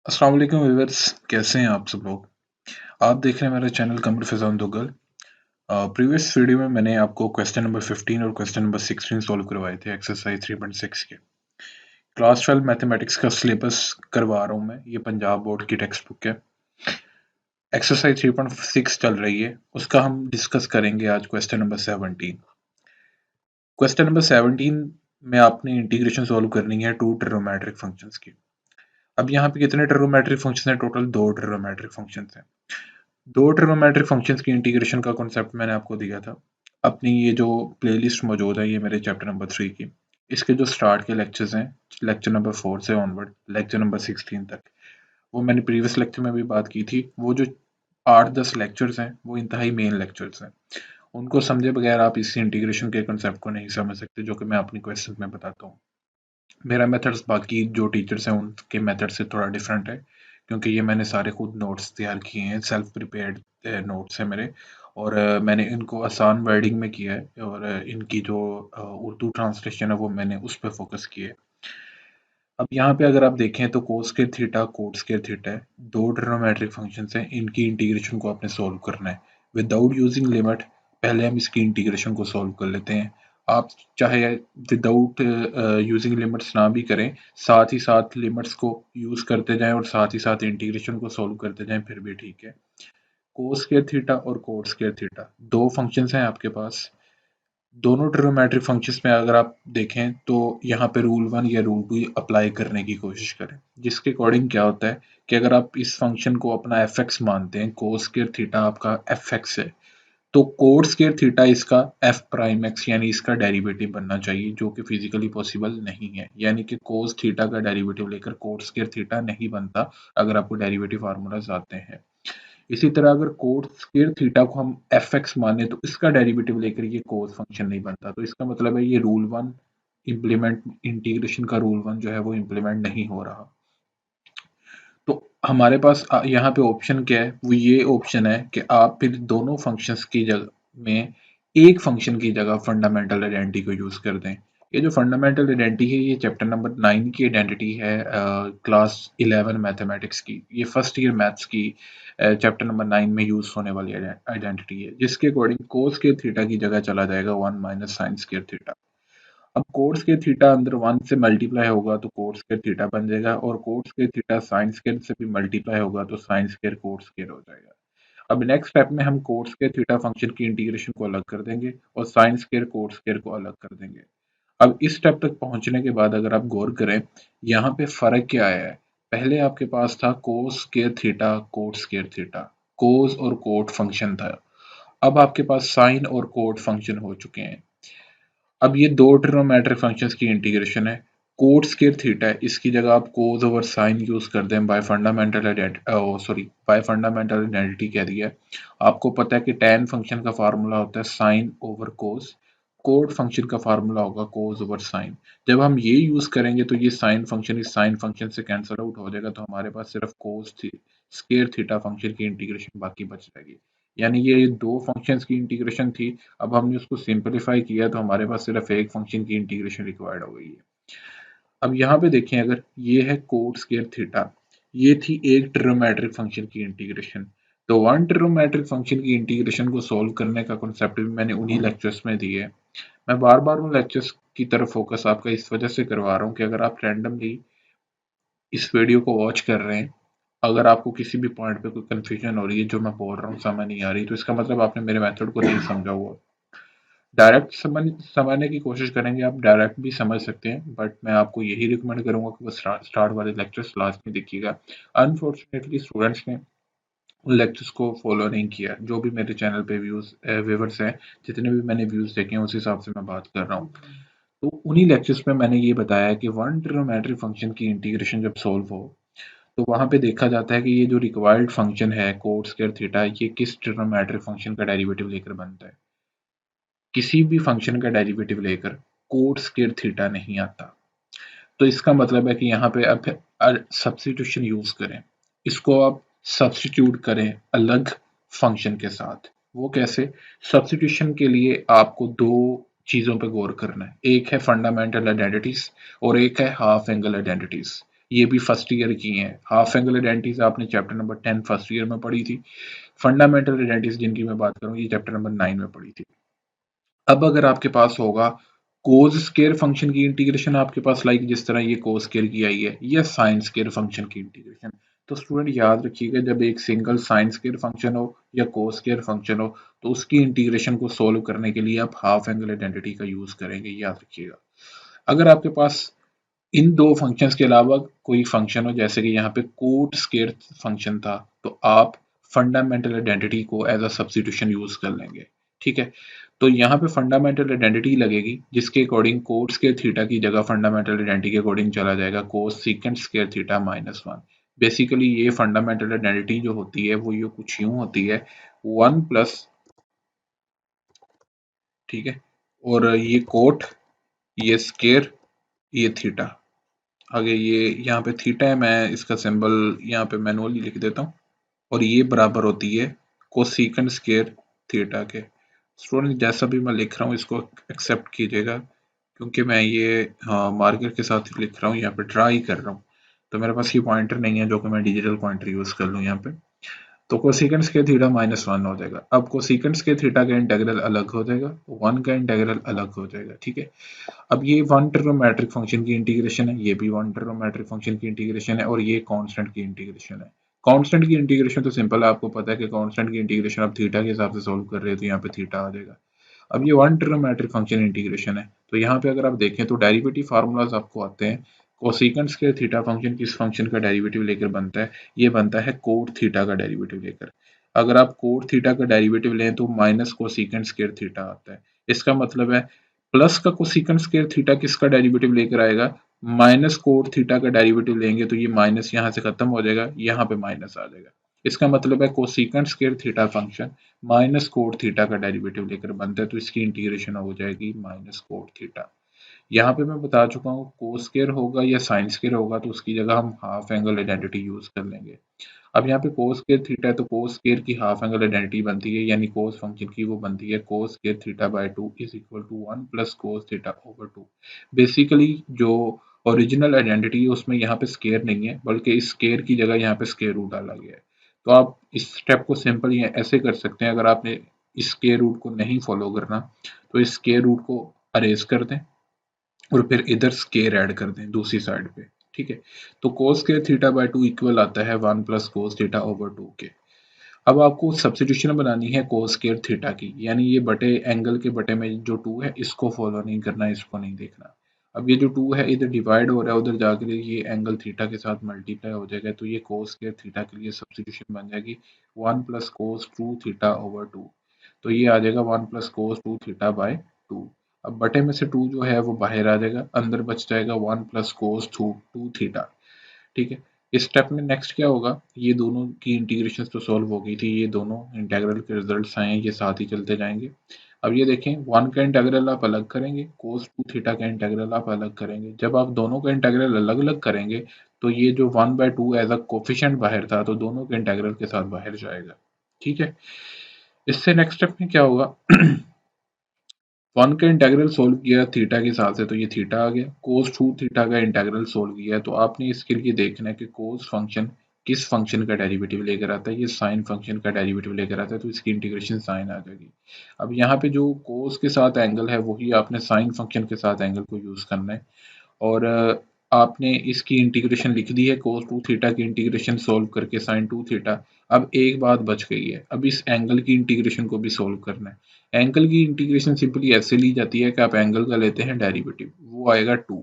अस्सलाम वालेकुम व्यूअर्स, कैसे हैं आप सब लोग। आप देख रहे हैं मेरा चैनल कमर फैजान दुग्गल। प्रीवियस वीडियो में मैंने आपको क्वेश्चन नंबर 15 और क्वेश्चन नंबर 16 सॉल्व करवाए थे एक्सरसाइज 3.6 के। क्लास 12 मैथमेटिक्स का सिलेबस करवा रहा हूँ मैं, ये पंजाब बोर्ड की टेक्स्ट बुक है। एक्सरसाइज 3.6 चल रही है, उसका हम डिस्कस करेंगे आज क्वेश्चन नंबर 17। क्वेश्चन नंबर 17 में आपने इंटीग्रेशन सॉल्व करनी है टू ट्रिग्नोमेट्रिक फंक्शंस की। अब यहाँ पे कितने ट्रिग्नोमेट्रिक फंक्शंस हैं? टोटल दो ट्रिग्नोमेट्रिक फंक्शंस हैं। दो ट्रिग्नोमेट्रिक फंक्शंस की इंटीग्रेशन का कॉन्सेप्ट मैंने आपको दिया था। अपनी ये जो प्लेलिस्ट मौजूद है, ये मेरे चैप्टर नंबर 3 की, इसके जो स्टार्ट के लेक्चर्स हैं, लेक्चर नंबर 4 से ऑनवर्ड लेक्चर नंबर 16 तक, वो मैंने प्रीवियस लेक्चर में भी बात की थी। वो जो 8-10 लेक्चर्स हैं, वो इंतहाई मेन लेक्चर्स हैं। उनको समझे बगैर आप इस इंटीग्रेशन के कॉन्सेप्ट को नहीं समझ सकते, जो कि मैं अपनी क्वेश्चन में बताता हूँ। मेरा मेथड्स बाकी जो टीचर्स हैं उनके मेथड से थोड़ा डिफरेंट है, क्योंकि ये मैंने सारे खुद नोट्स तैयार किए हैं, सेल्फ प्रिपेयर्ड नोट्स हैं मेरे। और मैंने इनको आसान वर्डिंग में किया है, और इनकी जो उर्दू ट्रांसलेशन है वो मैंने उस पर फोकस किया है। अब यहाँ पे अगर आप देखें तो cos square theta cot square theta है, दो ट्रिग्नोमेट्रिक फंक्शंस हैं, इनकी इंटीग्रेशन को आपने सोल्व करना है विदाउट यूजिंग लिमिट। पहले हम इसकी इंटीग्रेशन को सोल्व कर लेते हैं। आप चाहे विदाउट यूजिंग लिमिट्स ना भी करें, साथ ही साथ लिमिट्स को यूज करते जाएं और साथ ही साथ इंटीग्रेशन को सोल्व करते जाएं, फिर भी ठीक है। कोस स्क्वायर थीटा और कोट स्क्वायर थीटा दो फंक्शंस हैं आपके पास। दोनों ट्रिग्नोमेट्रिक फंक्शंस में अगर आप देखें तो यहाँ पे रूल 1 या रूल 2 अप्लाई करने की कोशिश करें, जिसके अकॉर्डिंग क्या होता है कि अगर आप इस फंक्शन को अपना एफ एक्स मानते हैं, कोस स्क्वायर थीटा आपका एफ एक्स है, तो कोट स्क्वायर थीटा इसका एफ प्राइम एक्स यानी इसका डेरिवेटिव बनना चाहिए, जो कि फिजिकली पॉसिबल नहीं है। यानी कि कोस थीटा का डेरिवेटिव लेकर कोट स्क्वायर थीटा नहीं बनता, अगर आपको डेरिवेटिव फार्मूलाज आते हैं। इसी तरह अगर कोट स्क्वायर थीटा को हम एफ एक्स माने तो इसका डेरिवेटिव लेकर ये कोस फंक्शन नहीं बनता। तो इसका मतलब है ये रूल 1 इम्प्लीमेंट, इंटीग्रेशन का रूल 1 जो है वो इम्प्लीमेंट नहीं हो रहा। तो हमारे पास यहाँ पे ऑप्शन क्या है? वो ये ऑप्शन है कि आप फिर दोनों फंक्शंस की जगह में एक फंक्शन की जगह फंडामेंटल आइडेंटिटी को यूज कर दें। ये जो फंडामेंटल आइडेंटिटी है, ये चैप्टर नंबर 9 की आइडेंटिटी है, क्लास 11 मैथमेटिक्स की। ये फर्स्ट ईयर मैथ्स की चैप्टर नंबर 9 में यूज होने वाली आइडेंटिटी है, जिसके अकॉर्डिंग कोस के थीटा की जगह चला जाएगा 1 माइनस साइन स्क्वायर थीटा। अब कोट स्क्वायर थीटा अंदर 1 से मल्टीप्लाई होगा तो कोट स्क्वायर थीटा बन जाएगा, और coat square theta sine square से भी मल्टीप्लाई होगा तो साइन स्क्वायर कोट स्क्वायर हो जाएगा। अब नेक्स्ट स्टेप में हम कोट स्क्वायर थीटा फंक्शन की इंटीग्रेशन को अलग कर देंगे और साइन स्क्वायर कोट स्क्वायर को अलग कर देंगे। अब इस स्टेप तक पहुंचने के बाद अगर आप गौर करें, यहाँ पे फर्क क्या आया है? पहले आपके पास था cos square theta cot square theta, cos और कोट फंक्शन था। अब आपके पास साइन और कोट फंक्शन हो चुके हैं। अब ये दो ट्रिग्नोमेट्रिक फंक्शंस की इंटीग्रेशन है। कोट स्क्वायर थीटा है, इसकी जगह आप कोस ओवर साइन यूज कर दें बाय फंडामेंटल आइडेंटिटी कह दिया है। आपको पता है कि tan फंक्शन का फार्मूला होता है साइन ओवर कोस, कोट फंक्शन का फार्मूला होगा कोस ओवर साइन। जब हम ये यूज करेंगे तो ये साइन फंक्शन इस साइन फंक्शन से कैंसिल आउट हो जाएगा, तो हमारे पास सिर्फ कोस स्क्वायर थीटा फंक्शन की इंटीग्रेशन बाकी बच जाएगी। यानी ये दो फंक्शंस की इंटीग्रेशन थी, अब हमने उसको सिंपलीफाई किया तो हमारे पास सिर्फ एक फंक्शन की इंटीग्रेशन रिक्वायर्ड हो गई है। अब यहाँ पे देखें, अगर ये है कोट स्क्वायर थीटा, ये थी एक ट्रिग्नोमेट्रिक फंक्शन की इंटीग्रेशन। तो वन ट्रिग्नोमेट्रिक फंक्शन की इंटीग्रेशन को सोल्व करने का कॉन्सेप्ट भी मैंने उन्हीं लेक्चर्स में दिए है। मैं बार बार उन लेक्चर्स की तरफ फोकस आपका इस वजह से करवा रहा हूँ कि अगर आप रैंडमली इस वीडियो को वॉच कर रहे हैं, अगर आपको किसी भी पॉइंट पे कोई कंफ्यूजन हो रही है, जो मैं बोल रहा हूँ समझ नहीं आ रही, तो इसका मतलब आपने मेरे मेथड को नहीं समझा हुआ। डायरेक्ट समझने की कोशिश करेंगे, आप डायरेक्ट भी समझ सकते हैं, बट मैं आपको यही रिकमेंड करूंगा कि वो स्टार्ट वाले लेक्चर्स लास्ट में देखिएगा। अनफॉर्चुनेटली स्टूडेंट्स ने उन लेक्चर्स को फॉलो नहीं किया। जो भी मेरे चैनल पे व्यूवर्स हैं, जितने भी मैंने व्यूज देखे हैं, उस हिसाब से मैं बात कर रहा हूँ। तो उन्हीं लेक्चर्स में मैंने ये बताया कि वन ट्रिग्नोमेट्रिक फंक्शन की इंटीग्रेशन जब सोल्व हो, तो वहां पे देखा जाता है कि ये जो रिक्वायर्ड फंक्शन है कोट स्क्वायर थीटा, ये किस ट्रिग्नोमेट्रिक फंक्शन का डेरिवेटिव लेकर बनता है। किसी भी फंक्शन का डेरिवेटिव लेकर कोट स्क्वायर थीटा नहीं आता। तो इसका मतलब है कि यहाँ पे अब सब्स्टिट्यूशन यूज करें, इसको आप सब्स्टिट्यूट करें अलग फंक्शन के साथ। वो कैसे? सब्स्टिट्यूशन के लिए आपको दो चीजों पे गौर करना है, एक है फंडामेंटल आइडेंटिटीज और एक है हाफ एंगल आइडेंटिटीज। ये भी फर्स्ट ईयर की हैं। हाफ एंगल आइडेंटिटीज आपने चैप्टर नंबर 10 फर्स्ट ईयर में पढ़ी थी। फंडामेंटल आइडेंटिटीज जिनकी मैं बात करूँ ये चैप्टर नंबर 9 में पढ़ी थी। अब अगर आपके पास होगा कोज स्केयर फंक्शन की इंटीग्रेशन आपके पास लाइक जिस तरह ये कोज स्केयर की आई है या साइन स्केयर फंक्शन की इंटीग्रेशन, तो स्टूडेंट याद रखिएगा जब एक सिंगल साइन स्केयर फंक्शन हो या कोस स्केयर फंक्शन हो तो उसकी इंटीग्रेशन को सोल्व करने के लिए आप हाफ एंगल आइडेंटिटी का यूज करेंगे, याद रखिएगा। अगर आपके पास इन दो फंक्शंस के अलावा कोई फंक्शन हो जैसे कि यहाँ पे कोट स्केयर फंक्शन था तो आप फंडामेंटल आइडेंटिटी को एज अ सब्स्टिट्यूशन यूज कर लेंगे, ठीक है। तो यहाँ पे फंडामेंटल आइडेंटिटी लगेगी जिसके अकॉर्डिंग कोट स्केयर थीटा की जगह फंडामेंटल आइडेंटिटी के अकॉर्डिंग चला जाएगा कोस सीकेंट स्केयर थीटा -1। बेसिकली ये फंडामेंटल आइडेंटिटी जो होती है वो ये कुछ यूं होती है 1 प्लस, ठीक है, और ये कोट, ये स्केयर, ये थीटा। आगे ये यहाँ पे थीटा है, मैं इसका सिंबल यहाँ पे मैनुअली लिख देता हूँ, और ये बराबर होती है कोसेकंड स्क्वायर थीटा के। स्टूडेंट जैसा भी मैं लिख रहा हूँ इसको एक्सेप्ट कीजिएगा क्योंकि मैं ये मार्कर के साथ ही लिख रहा हूँ, यहाँ पे ट्राई कर रहा हूँ तो मेरे पास ये पॉइंटर नहीं है जो कि मैं डिजिटल पॉइंटर यूज कर लूँ यहाँ पे। तो कोसेकंड स्क्वायर थीटा -1 हो जाएगा। अब कोसेकंड स्क्वायर थीटा का इंटीग्रल अलग हो जाएगा, 1 का इंटीग्रल अलग हो जाएगा, ठीक है। अब ये वन ट्रिग्नोमेट्रिक फंक्शन की इंटीग्रेशन है, ये भी वन ट्रिग्नोमेट्रिक फंक्शन की इंटीग्रेशन है, और ये कांस्टेंट की इंटीग्रेशन है। कांस्टेंट की इंटीग्रेशन तो सिंपल है, आपको पता है कि कांस्टेंट की इंटीग्रेशन आप थीटा के हिसाब से सोल्व कर रहे हो तो यहाँ पे थीटा आ जाएगा। अब ये वन ट्रिग्नोमेट्रिक फंक्शन इंटीग्रेशन है तो यहाँ पे अगर आप देखें तो डेरिवेटिव फार्मूलाज आपको आते हैं। कोसेकंड स्क्वायर थीटा फंक्शन किस फंक्शन का डेरिवेटिव लेकर बनता है, ये बनता है कोट थीटा का डेरिवेटिव लेकर। अगर आप कोट थीटा का डेरिवेटिव लें तो माइनस कोसेकंड स्क्वायर थीटा आता है। इसका मतलब है प्लस का कोसेकंड स्क्वायर थीटा किसका डेरिवेटिव लेकर आएगा, माइनस कोट थीटा का डेरिवेटिव लेंगे तो ये माइनस यहाँ से खत्म हो जाएगा, यहाँ पे माइनस आ जाएगा। इसका मतलब है cosecant square theta function minus cot theta का डेरिवेटिव लेकर बनता है तो इसकी इंटीग्रेशन हो जाएगी माइनस कोट थीटा। यहाँ पे मैं बता चुका हूँ कोस स्क्वायर होगा या साइन स्क्वायर होगा तो उसकी जगह हम हाफ एंगल आइडेंटिटी यूज कर लेंगे। अब यहाँ पे कोस स्क्वायर थीटा है तो कोस स्क्वायर की हाफ एंगल आइडेंटिटी बनती है यानी कोस फंक्शन की वो बनती है cos square theta by 2 is equal to 1 plus cos theta over 2। Basically जो ओरिजिनल आइडेंटिटी है उसमें यहाँ पे स्क्वायर नहीं है बल्कि इस स्क्वायर की जगह यहाँ पे स्क्वायर रूट डाला गया है। तो आप इस स्टेप को सिंपल ऐसे कर सकते हैं, अगर आपने इस स्क्वायर रूट को नहीं फॉलो करना तो इस स्क्वायर रूट को अरेज कर दें और फिर इधर स्क्वायर ऐड कर दें दूसरी साइड पे, ठीक है। तो cos square theta by 2 equal आता है 1 प्लस कोस थीटा ओवर 2 के। अब आपको सब्स्टिट्यूशन बनानी है कोस स्क्वायर थीटा की, यानी ये बटे एंगल के बटे में जो 2 है इसको फॉलो नहीं करना, इसको नहीं देखना। अब ये जो 2 है इधर डिवाइड हो रहा है, उधर जाकर ये एंगल थीटा के साथ मल्टीप्लाई हो जाएगा तो ये कोस स्क्वायर थीटा के लिए सब्स्टिट्यूशन बन जाएगी 1 प्लस कोस 2 थीटा ओवर 2। तो ये आ जाएगा 1 प्लस कोस 2 थीटा बाय 2। अब बटे में से 2 जो है वो बाहर आ जाएगा, अंदर बच जाएगा 1 प्लस कोस 2 थीटा, ठीक है। इस स्टेप में नेक्स्ट क्या होगा, ये दोनों की इंटीग्रेशन तो सॉल्व हो गई थी, ये दोनों इंटीग्रल के रिजल्ट्स आए हैं, ये साथ ही चलते जाएंगे। अब ये देखें 1 का इंटीग्रल आप अलग करेंगे, कोस 2 थीटा का इंटीग्रल आप अलग करेंगे। जब आप दोनों का इंटीग्रल अलग अलग करेंगे तो ये जो 1/2 एज अ कोफिशिएंट बाहर था तो दोनों के इंटीग्रल के साथ बाहर जाएगा, ठीक है। इससे नेक्स्ट स्टेप में क्या होगा 1 का इंटीग्रल सोल्व किया थीटा के हिसाब से तो ये थीटा आ गया, कोस 2 थीटा का इंटीग्रल सोल्व किया है तो आपने इसके लिए देखना है कि कोस फंक्शन किस फंक्शन का डेरिवेटिव लेकर आता है, ये साइन फंक्शन का डेरिवेटिव लेकर आता है तो इसकी इंटीग्रेशन साइन आ जाएगी। अब यहाँ पे जो कोस के साथ एंगल है वही आपने साइन फंक्शन के साथ एंगल को यूज करना है, और आपने इसकी इंटीग्रेशन लिख दी है कोस 2 थीटा की इंटीग्रेशन सोल्व करके साइन 2 थीटा। अब एक बात बच गई है, अब इस एंगल की इंटीग्रेशन को भी सोल्व करना है। एंगल की इंटीग्रेशन सिंपली ऐसे ली जाती है कि आप एंगल का लेते हैं डेरिवेटिव, वो आएगा 2।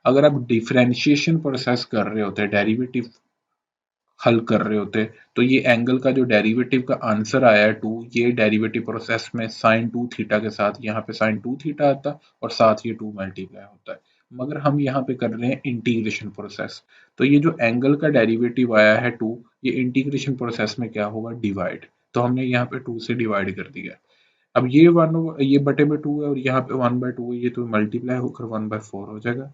अगर आप डिफरेंशिएशन प्रोसेस कर रहे होते हैं, डेरिवेटिव हल कर रहे होते तो ये एंगल का जो डेरिवेटिव का आंसर आया है 2, ये डेरिवेटिव प्रोसेस में साइन 2 थीटा के साथ यहाँ पे साइन 2 थीटा आता और साथ ये 2 मल्टीप्लाई होता है। मगर हम यहाँ पे कर रहे हैं इंटीग्रेशन प्रोसेस, तो ये जो एंगल का डेरिवेटिव आया है 2, ये इंटीग्रेशन प्रोसेस में क्या होगा डिवाइड, तो हमने यहाँ पे 2 से डिवाइड कर दिया। अब ये 1 ये बटे में 2 है और यहाँ पे 1/2 है, ये तो मल्टीप्लाई होकर 1/4 हो जाएगा।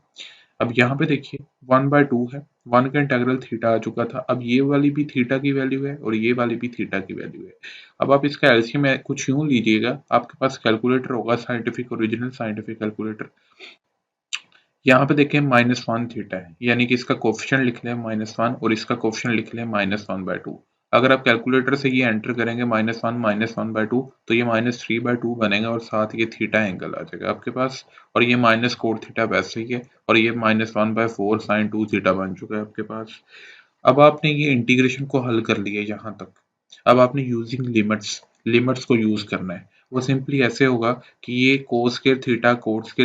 अब यहाँ पे देखिए 1/2 है, 1 का इंटीग्रल थीटा आ चुका था, अब ये वाली भी थीटा की वैल्यू है और ये वाली भी थीटा की वैल्यू है। अब आप इसका एलसीएम कुछ यूं लीजिएगा, आपके पास कैलकुलेटर होगा साइंटिफिक, ओरिजिनल साइंटिफिक कैलकुलेटर, यहाँ पे देखिए -1 थीटा है, यानी कि इसका कोफिशिएंट लिख लें -1 और इसका कोफिशिएंट लिख लें -1/2। अगर आप कैलकुलेटर से ये एंटर करेंगे -1/2 तो ये -3/2 बनेगा और साथ ये थीटा एंगल आ जाएगा आपके पास, और ये माइनस कोट थीटा वैसे ही है, और ये -1/4 sin 2 थीटा बन चुका है आपके पास। अब आपने ये इंटीग्रेशन को हल कर लिया यहाँ तक। अब आपने यूजिंग लिमिट्स लिमिट्स को यूज करना है। वो सिंपली ऐसे होगा कि ये कोट स्क्वायर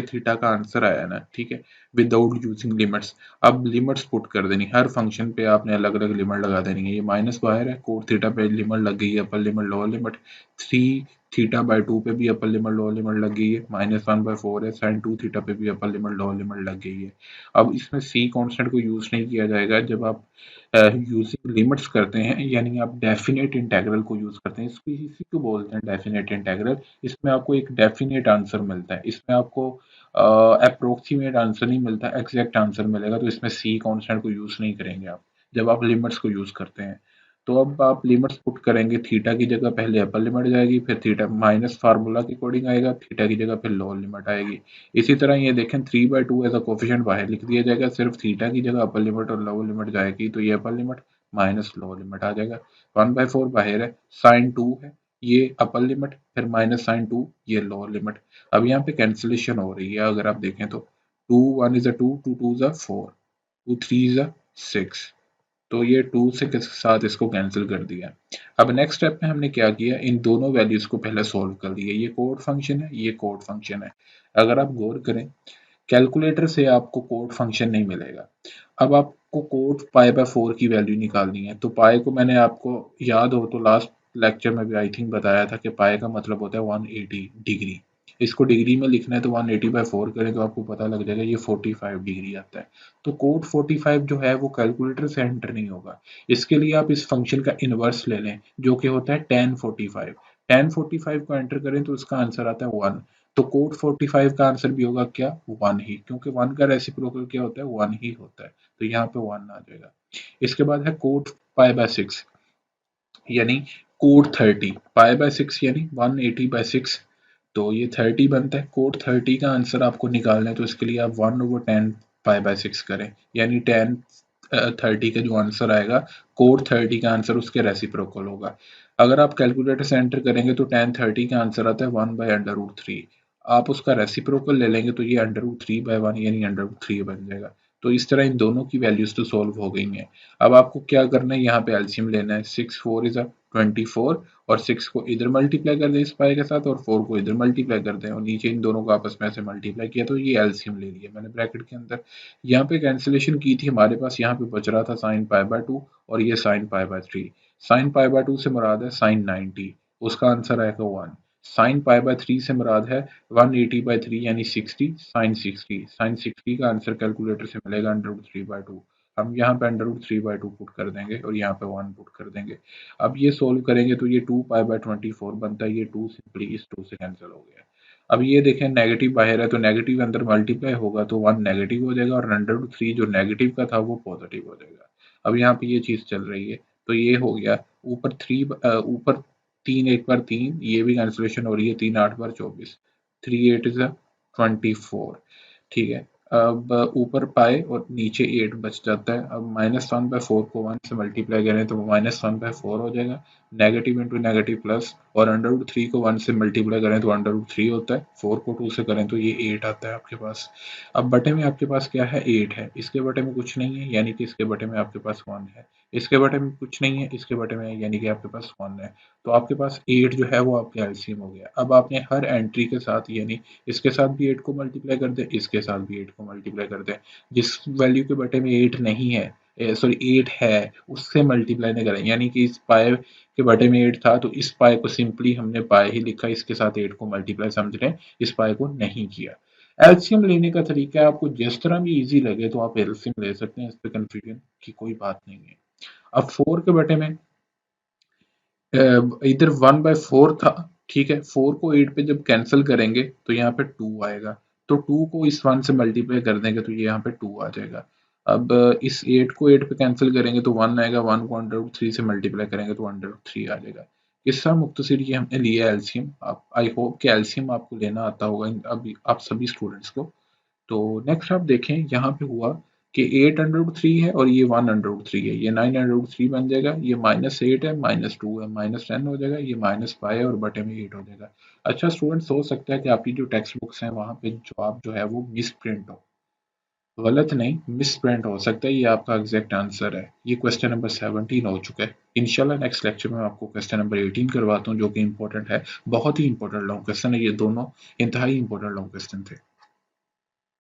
थीटा का आंसर आया ना, ठीक है, विदाउट यूजिंग लिमिट्स। अब लिमिट्स पुट कर देनी, हर फंक्शन पे आपने अलग अलग लिमिट लगा देनी है। ये माइनस बाहर है, कोट थीटा पे लिमिट लग गई है, अपर लिमिट लोअर लिमिट, 3 थीटा/2 पे भी अपर लिमिट लोअर लिमिट लग गई है, -1/4 है, साइन 2 थीटा पे भी अपर लिमिट लोअर लिमिट लग गई है। अब इसमें सी कॉन्स्टेंट को यूज नहीं किया जाएगा जब आप यूजिंग लिमिट्स करते हैं, यानी आप डेफिनेट इंटेग्रल को यूज करते हैं। इसी को बोलते हैं डेफिनेट इंटेग्रल। इसमें आपको एक डेफिनेट आंसर मिलता है, इसमें आपको अप्रोक्सीमेट आंसर नहीं मिलता, एग्जैक्ट आंसर मिलेगा। तो इसमें सी कांस्टेंट को यूज नहीं करेंगे आप जब आप लिमिट्स को यूज करते हैं। तो अब आप लिमिट्स पुट करेंगे, थीटा की जगह पहले अपर लिमिट जाएगी, फिर थीटा माइनस फार्मूला के अकॉर्डिंग आएगा, थीटा की जगह फिर लोअर लिमिट आएगी। इसी तरह ये देखें 3/2 एज अ कोफिशिएंट बाहर लिख दिया जाएगा, सिर्फ थीटा की जगह अपर लिमिट और लोअर लिमिट जाएगी, तो ये upper limit minus lower limit आ जाएगा। 1/4 बाहर है, साइन 2 है, ये अपर लिमिट, फिर माइनस साइन 2 ये लोअर लिमिट। अब यहाँ पे कैंसिलेशन हो रही है, अगर आप देखें तो 2 1 is a 2, 2 2 is a 4, 2 3 is a 6, तो ये 2 से के साथ इसको कैंसिल कर दिया। अब नेक्स्ट स्टेप में हमने क्या किया, इन दोनों वैल्यूज को पहले सोल्व कर दिया। ये कोड फंक्शन है, ये कोड फंक्शन है। अगर आप गौर करें, कैलकुलेटर से आपको कोड फंक्शन नहीं मिलेगा। अब आपको कोड पाई/4 की वैल्यू निकालनी है। तो पाई को मैंने आपको याद हो तो लास्ट लेक्चर में भी आई थिंक बताया था कि पाई का मतलब होता है 180 डिग्री। इसको डिग्री में लिखना है तो 180/4 करें तो आपको पता लग जाएगा ये 45 डिग्री आता है। तो कोड 45 जो है वो कैलकुलेटर से एंटर नहीं होगा। इसके लिए आप इस फंक्शन का इनवर्स ले लें जो कि होता है tan 45। tan 45 को एंटर करें तो उसका आंसर आता है 1। तो कोट 45 का आंसर भी होगा क्या, 1 ही, क्योंकि 1 का रेसिप्रोकल क्या होता है, 1 ही होता है। तो यहाँ पे 1 आ जाएगा। इसके बाद है कोट पाई/6, यानी कोट 30। पाई/6 यानी 180/6, तो ये 30 बनता है। कोट 30 का आंसर आपको निकालना है तो इसके लिए आप 1/10 पाई/6 करें, यानी 10 30 का जो आंसर आएगा, कोट 30 का आंसर उसके रेसिप्रोकल होगा। अगर आप कैलकुलेटर से एंटर करेंगे तो tan 30 का आंसर आता है 1/√3। आप उसका रेसिप्रोकल ले लेंगे तो ये √3/1 यानी √3 बन जाएगा। तो इस तरह इन दोनों की वैल्यूज तो सॉल्व हो गई हैं। अब आपको क्या करना है, यहाँ पे एलसीएम लेना है। 6 4 इज 24, और 6 को इधर मल्टीप्लाई कर दें इस पाई के साथ, और 4 को इधर मल्टीप्लाई कर दें, और नीचे इन दोनों को आपस में ऐसे मल्टीप्लाई किया तो ये एलसीएम ले लिया मैंने ब्रैकेट के अंदर। यहाँ पे कैंसिलेशन की थी हमारे पास, यहाँ पे बच रहा था साइन पाई/2 और ये साइन पाई/3। साइन पाई/2 से मुराद है साइन 90, उसका आंसर आएगा 1। साइन पाई/3 से मुराद है 180/3 यानी 60, साइन 60। साइन 60 का आंसर कैलकुलेटर से मिलेगा √3/2। हम यहाँ पे √3/2 पुट कर देंगे और यहाँ पे 1 पुट कर देंगे। अब ये सोल्व करेंगे तो ये 2 पाई/24 बनता है, ये 2 सिंपली इस 2 से कैंसिल हो गया। अब ये देखें नेगेटिव बाहर है तो नेगेटिव अंदर मल्टीप्लाई होगा तो 1 नेगेटिव हो जाएगा, और √3 जो नेगेटिव का था वो पॉजिटिव हो जाएगा। अब यहाँ पे ये चीज चल रही है, तो ये हो गया। ऊपर 3 1 बार 3, ये भी कैंसिलेशन हो रही है, 3 8 बार 24, 3 8 इज 24, ठीक है। अब ऊपर पाए और नीचे 8 बच जाता है। अब -1/4 को 1 से मल्टीप्लाई करें तो वो -1/4 हो जाएगा, नेगेटिव इंटू नेगेटिव प्लस, और √3 को 1 से मल्टीप्लाई करें तो √3 होता है, 4 को 2 से करें तो ये 8 आता है आपके पास। अब बटे में आपके पास क्या है, 8 है, इसके बटे में कुछ नहीं है यानी कि इसके बटे में आपके पास 1 है, इसके बटे में कुछ नहीं है, इसके बटे में यानी कि आपके पास 1 है। तो आपके पास 8 जो है वो आपका एलसीएम हो गया। अब आपने हर एंट्री के साथ, यानी इसके साथ भी 8 को मल्टीप्लाई कर दें, इसके साथ भी 8 को मल्टीप्लाई कर दें। जिस वैल्यू के बटे में 8 नहीं है, सॉरी 8 है, उससे मल्टीप्लाई नहीं करें। यानी कि इस पाए के बटे में 8 था तो इस पाए को सिंपली हमने पाए ही लिखा, इसके साथ 8 को मल्टीप्लाई समझ रहे हैं, इस पाए को नहीं किया। एलसीएम लेने का तरीका है, आपको जिस तरह भी इजी लगे तो आप एलसीएम ले सकते हैं, इस पे कंफ्यूजन की कोई बात नहीं है। अब 4 के बटे में इधर 1/4 था, ठीक है। 4 को 8 पे जब कैंसिल करेंगे तो यहाँ पे 2 आएगा, तो 2 को इस 1 से मल्टीप्लाई कर देंगे तो ये यहाँ पे 2 आ जाएगा। अब इस 8 को 8 पे कैंसिल करेंगे तो 1 आएगा, 1 को √3 से मल्टीप्लाई करेंगे तो √3 आ जाएगा। किस्सा मुख्तसर ये हमने लिया एलसीएम। आप आई होप कि एलसीएम आपको लेना आता होगा, अभी आप सभी स्टूडेंट्स को। तो नेक्स्ट आप देखें यहाँ पे हुआ कि 8√3 है और ये 1√3 है, ये 9√3 बन जाएगा, ये -8 है, -2 है, -10 हो जाएगा, ये -5 है और बटे में 8 हो जाएगा। अच्छा स्टूडेंट्स, हो सकता है कि आपकी जो टेक्स्ट बुक्स हैं वहाँ पे जवाब जो है वो मिसप्रिंट हो, गलत नहीं मिसप्रिंट हो सकता है, ये आपका एग्जैक्ट आंसर है। ये क्वेश्चन नंबर 17 हो चुका है। इंशाल्लाह नेक्स्ट लेक्चर में आपको क्वेश्चन नंबर 18 करवाता हूँ, जो कि इंपॉर्टेंट है, बहुत ही इंपॉर्टेंट लॉन्ग क्वेश्चन है, ये दोनों इंतहाई इंपॉर्टेंट लॉन्ग क्वेश्चन थे।